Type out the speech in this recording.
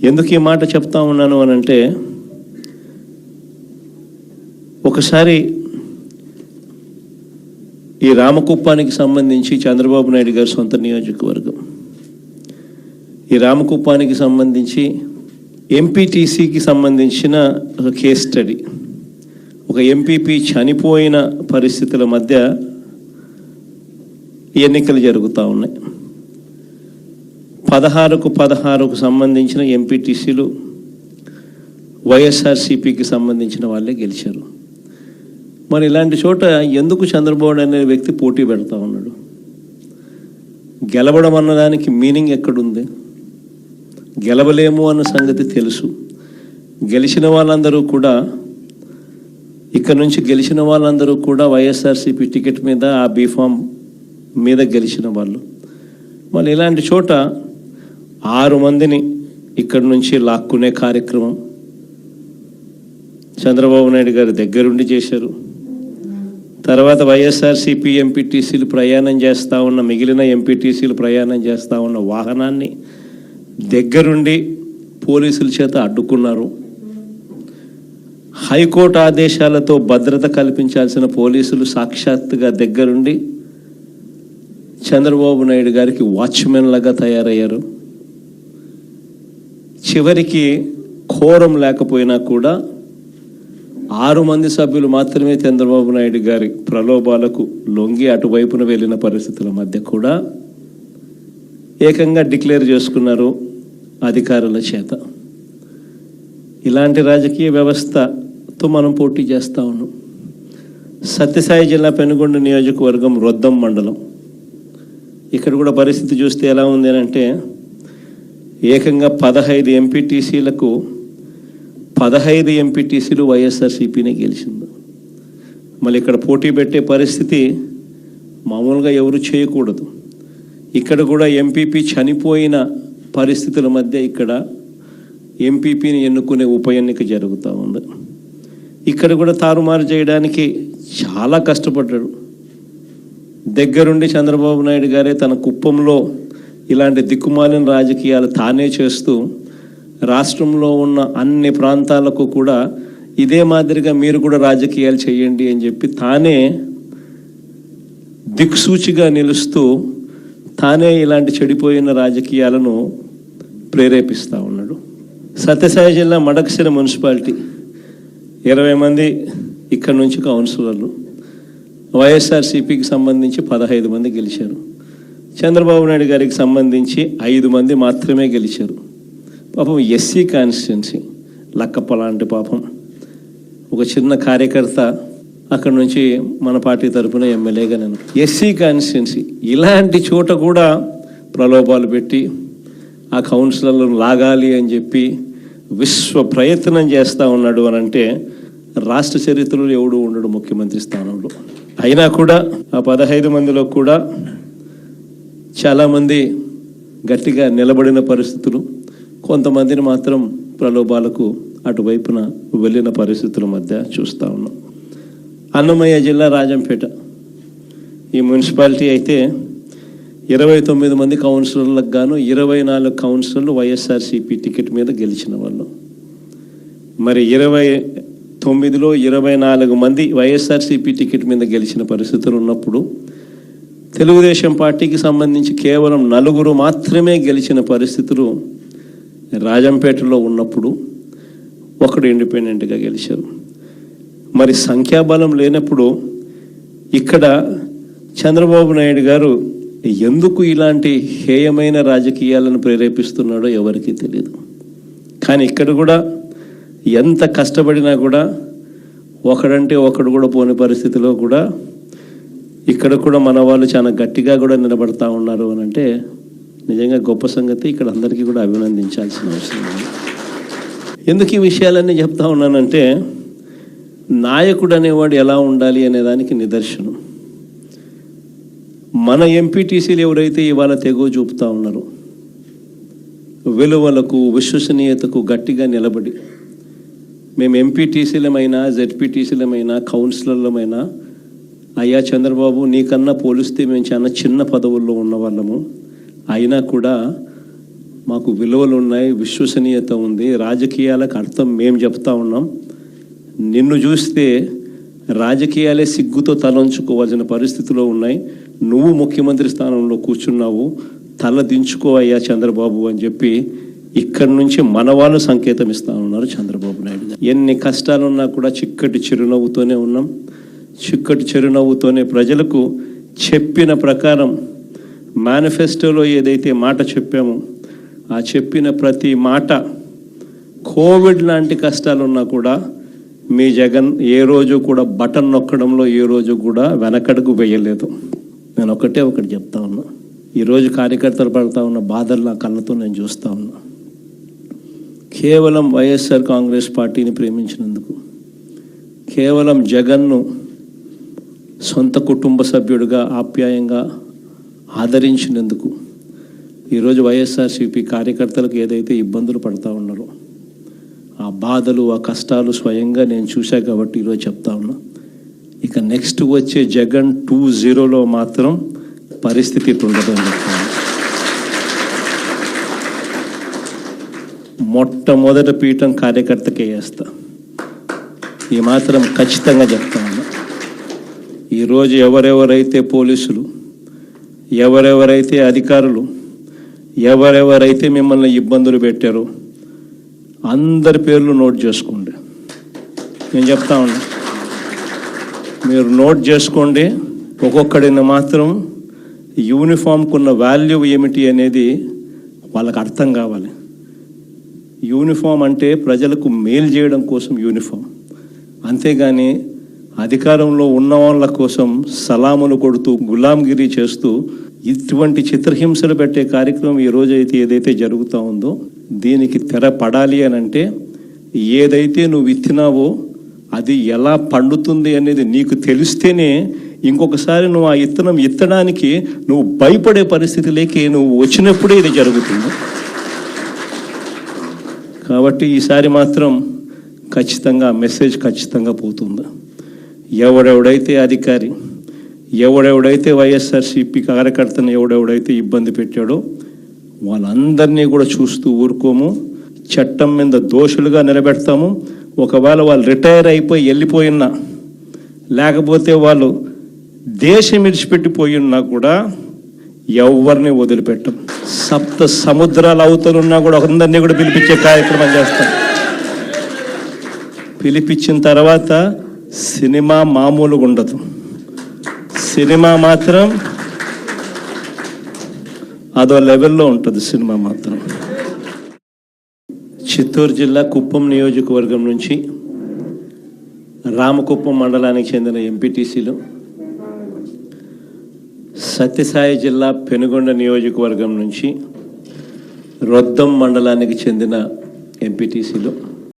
ఎందుకు ఈ మాట చెప్తా ఉన్నాను అని అంటే, ఒకసారి ఈ రామకుప్పానికి సంబంధించి చంద్రబాబు నాయుడు గారి సొంత నియోజకవర్గం, ఈ రామకుప్పానికి సంబంధించి ఎంపీటీసీకి సంబంధించిన ఒక కేస్ స్టడీ, ఒక ఎంపీపీ చనిపోయిన పరిస్థితుల మధ్య ఎన్నికలు జరుగుతూ ఉన్నాయి. 16కు సంబంధించిన ఎంపీటీసీలు వైఎస్ఆర్సీపీకి సంబంధించిన వాళ్ళే గెలిచారు. మరి ఇలాంటి చోట ఎందుకు చంద్రబాబు అనే వ్యక్తి పోటీ పెడతా ఉన్నాడు? గెలవడం అన్నదానికి మీనింగ్ ఎక్కడుంది? గెలవలేము అన్న సంగతి తెలుసు. గెలిచిన వాళ్ళందరూ కూడా, ఇక్కడ నుంచి గెలిచిన వాళ్ళందరూ కూడా వైఎస్ఆర్సీపీ టికెట్ మీద, ఆ బీఫామ్ మీద గెలిచిన వాళ్ళు. మళ్ళీ ఇలాంటి చోట 6 మందిని ఇక్కడి నుంచి లాక్కునే కార్యక్రమం చంద్రబాబు నాయుడు గారి దగ్గరుండి చేశారు. తర్వాత వైఎస్ఆర్సీపీ ఎంపీటీసీలు ప్రయాణం చేస్తూ ఉన్న, మిగిలిన ఎంపీటీసీలు ప్రయాణం చేస్తూ ఉన్న వాహనాన్ని దగ్గరుండి పోలీసుల చేత అడ్డుకున్నారు. హైకోర్టు ఆదేశాలతో భద్రత కల్పించాల్సిన పోలీసులు సాక్షాత్తుగా దగ్గరుండి చంద్రబాబు నాయుడు గారికి వాచ్మెన్ లాగా తయారయ్యారు. చివరికి కోరం లేకపోయినా కూడా 6 మంది సభ్యులు మాత్రమే చంద్రబాబు నాయుడు గారి ప్రలోభాలకు లొంగి అటువైపున వెళ్ళిన పరిస్థితుల మధ్య కూడా ఏకంగా డిక్లేర్ చేసుకున్నారు అధికారుల చేత. ఇలాంటి రాజకీయ వ్యవస్థతో మనం పోటీ చేస్తూ ఉన్నాం. సత్యసాయి జిల్లా పెనుగొండ నియోజకవర్గం రొద్దం మండలం, ఇక్కడ కూడా పరిస్థితి చూస్తే ఎలా ఉంది అని అంటే, ఏకంగా 15 ఎంపీటీసీలకు 15 ఎంపీటీసీలు వైఎస్ఆర్సీపీనే గెలిచింది. మళ్ళీ ఇక్కడ పోటీ పెట్టే పరిస్థితి మామూలుగా ఎవరు చేయకూడదు. ఇక్కడ కూడా ఎంపీపీ చనిపోయిన పరిస్థితుల మధ్య ఇక్కడ ఎంపీపీని ఎన్నుకునే ఉప ఎన్నిక జరుగుతూ ఉంది. ఇక్కడ కూడా తారుమారు చేయడానికి చాలా కష్టపడ్డాడు. దగ్గరుండి చంద్రబాబు నాయుడు గారే తన కుప్పంలో ఇలాంటి దిక్కుమాలిన రాజకీయాలు తానే చేస్తూ రాష్ట్రంలో ఉన్న అన్ని ప్రాంతాలకు కూడా ఇదే మాదిరిగా మీరు కూడా రాజకీయాలు చేయండి అని చెప్పి తానే దిక్సూచిగా నిలుస్తూ తానే ఇలాంటి చెడిపోయిన రాజకీయాలను ప్రేరేపిస్తూ ఉన్నాడు. సత్యసాయి జిల్లా మడకశిర మున్సిపాలిటీ 20 మంది ఇక్కడ నుంచి కౌన్సిలర్లు, వైఎస్ఆర్సీపీకి సంబంధించి 15 మంది గెలిచారు. చంద్రబాబు నాయుడు గారికి సంబంధించి 5 మంది మాత్రమే గెలిచారు. పాపం ఎస్సీ కాన్స్టిట్యున్సీ లక్కప్ప లాంటి పాపం ఒక చిన్న కార్యకర్త అక్కడ నుంచి మన పార్టీ తరఫున ఎమ్మెల్యేగా నేను, ఎస్సీ కాన్స్టిట్యున్సీ ఇలాంటి చోట కూడా ప్రలోభాలు పెట్టి ఆ కౌన్సిలర్లను లాగాలి అని చెప్పి విశ్వ ప్రయత్నం చేస్తూ ఉన్నాడు అని అంటే, రాష్ట్ర చరిత్రలో ఎవడు ఉండడు ముఖ్యమంత్రి స్థానంలో. అయినా కూడా ఆ 15 మందిలో కూడా చాలామంది గట్టిగా నిలబడిన పరిస్థితులు, కొంతమందిని మాత్రం ప్రలోభాలకు అటువైపున వెళ్ళిన పరిస్థితుల మధ్య చూస్తూ ఉన్నాం. అన్నమయ్య జిల్లా రాజంపేట ఈ మున్సిపాలిటీ అయితే 29 మంది కౌన్సిలర్లకు గాను 24 కౌన్సిలర్లు వైఎస్ఆర్సీపీ టికెట్ మీద గెలిచిన వాళ్ళు. మరి 29లో 24 మంది వైఎస్ఆర్సీపీ టికెట్ మీద గెలిచిన పరిస్థితులు ఉన్నప్పుడు, తెలుగుదేశం పార్టీకి సంబంధించి కేవలం 4 మాత్రమే గెలిచిన పరిస్థితులు రాజంపేటలో ఉన్నప్పుడు ఒకడు ఇండిపెండెంట్గా గెలిచారు. మరి సంఖ్యాబలం లేనప్పుడు ఇక్కడ చంద్రబాబు నాయుడు గారు ఎందుకు ఇలాంటి హేయమైన రాజకీయాలను ప్రేరేపిస్తున్నాడో ఎవరికీ తెలియదు. కానీ ఇక్కడ కూడా ఎంత కష్టపడినా కూడా ఒకడంటే ఒకడు కూడా పోని పరిస్థితిలో కూడా ఇక్కడ కూడా మన వాళ్ళు చాలా గట్టిగా కూడా నిలబడతా ఉన్నారు అని అంటే నిజంగా గొప్ప సంగతి. ఇక్కడ అందరికీ కూడా అభినందించాల్సిన అవసరం ఉంది. ఎందుకు ఈ విషయాలన్నీ చెప్తా ఉన్నానంటే, నాయకుడు అనేవాడు ఎలా ఉండాలి అనేదానికి నిదర్శనం. మన ఎంపీటీసీలు ఎవరైతే ఇవాళ తెగువ చూపుతూ ఉన్నారో, విలువలకు విశ్వసనీయతకు గట్టిగా నిలబడి, మేము ఎంపీటీసీలమైనా జెడ్పీటీసీలమైనా కౌన్సిలర్లమైనా, అయ్యా చంద్రబాబు నీకన్నా పోలిస్తే మేము చాలా చిన్న పదవుల్లో ఉన్న వాళ్ళము, అయినా కూడా మాకు విలువలు ఉన్నాయి, విశ్వసనీయత ఉంది, రాజకీయాలకు అర్థం మేము చెప్తా ఉన్నాం. నిన్ను చూస్తే రాజకీయాలే సిగ్గుతో తలంచుకోవాల్సిన పరిస్థితిలో ఉన్నాయి. నువ్వు ముఖ్యమంత్రి స్థానంలో కూర్చున్నావు, తల దించుకో అయ్యా చంద్రబాబు అని చెప్పి ఇక్కడి నుంచి మన వాళ్ళు సంకేతం ఇస్తా ఉన్నారు చంద్రబాబు నాయుడు గారు. ఎన్ని కష్టాలున్నా కూడా చిక్కటి చిరునవ్వుతోనే ఉన్నాం. చిక్కటి చిరునవ్వుతోనే ప్రజలకు చెప్పిన ప్రకారం మేనిఫెస్టోలో ఏదైతే మాట చెప్పామో ఆ చెప్పిన ప్రతి మాట, కోవిడ్ లాంటి కష్టాలున్నా కూడా మీ జగన్ ఏ రోజు కూడా బటన్ నొక్కడంలో ఏ రోజు కూడా వెనకడుగు వేయలేదు. నేను ఒకటి చెప్తా ఉన్నా. ఈరోజు కార్యకర్తలు పడుతూ ఉన్న బాధలు నా కళ్ళతో నేను చూస్తూ ఉన్నా. కేవలం వైఎస్ఆర్ కాంగ్రెస్ పార్టీని ప్రేమించినందుకు, కేవలం జగన్ను సొంత కుటుంబ సభ్యుడిగా ఆప్యాయంగా ఆదరించినందుకు ఈరోజు వైఎస్ఆర్సీపీ కార్యకర్తలకు ఏదైతే ఇబ్బందులు పడుతూ ఉన్నారో ఆ బాధలు, ఆ కష్టాలు స్వయంగా నేను చూశా కాబట్టి ఈరోజు చెప్తా ఉన్నా. ఇక నెక్స్ట్ వచ్చే జగన్ 2.0లో మాత్రం పరిస్థితి ఉండదు అని చెప్తాను. మొట్టమొదటి పీఠం కార్యకర్తకే వేస్తా, ఈ మాత్రం ఖచ్చితంగా చెప్తా ఉన్నా. ఈరోజు ఎవరెవరైతే పోలీసులు, ఎవరెవరైతే అధికారులు, ఎవరెవరైతే మిమ్మల్ని ఇబ్బందులు పెట్టారో అందరి పేర్లు నోట్ చేసుకోండి. నేను చెప్తా ఉన్నా, మీరు నోట్ చేసుకోండి. ఒక్కొక్కడిని మాత్రం యూనిఫామ్కున్న వాల్యూ ఏమిటి అనేది వాళ్ళకి అర్థం కావాలి. యూనిఫామ్ అంటే ప్రజలకు మేలు చేయడం కోసం యూనిఫామ్, అంతేగాని అధికారంలో ఉన్న వాళ్ళ కోసం సలాములు కొడుతూ గులాంగిరి చేస్తూ ఇటువంటి చిత్రహింసలు పెట్టే కార్యక్రమం ఈరోజు అయితే ఏదైతే జరుగుతూ ఉందో దీనికి తెర పడాలి అని అంటే ఏదైతే నువ్వు విత్తినావో అది ఎలా పండుతుంది అనేది నీకు తెలిస్తేనే ఇంకొకసారి నువ్వు ఆ ఇత్తనం ఎత్తడానికి నువ్వు భయపడే పరిస్థితిలోకి నువ్వు వచ్చినప్పుడే ఇది జరుగుతుంది. కాబట్టి ఈసారి మాత్రం ఖచ్చితంగా మెసేజ్ ఖచ్చితంగా పోతుంది. ఎవడెవడైతే అధికారి, ఎవడెవడైతే వైఎస్ఆర్సీపీ కార్యకర్తను ఎవడెవడైతే ఇబ్బంది పెట్టాడో వాళ్ళందరినీ కూడా చూస్తూ ఊరుకోము. చట్టం మీద దోషులుగా నిలబెడతాము. ఒకవేళ వాళ్ళు రిటైర్ అయిపోయి వెళ్ళిపోయినా, లేకపోతే వాళ్ళు దేశం విడిచిపెట్టిపోయినా కూడా ఎవరిని వదిలిపెట్టం. సప్త సముద్రాల అవతలున్నా కూడా అందరినీ కూడా పిలిపించే కార్యక్రమం చేస్తాం. పిలిపించిన తర్వాత సినిమా మామూలుగా ఉండదు. సినిమా మాత్రం అదో లెవెల్లో ఉంటుంది. సినిమా మాత్రం చిత్తూరు జిల్లా కుప్పం నియోజకవర్గం నుంచి రామకుప్పం మండలానికి చెందిన ఎంపీటీసీలు, సత్యసాయి జిల్లా పెనుగొండ నియోజకవర్గం నుంచి రొద్దం మండలానికి చెందిన ఎంపీటీసీలు,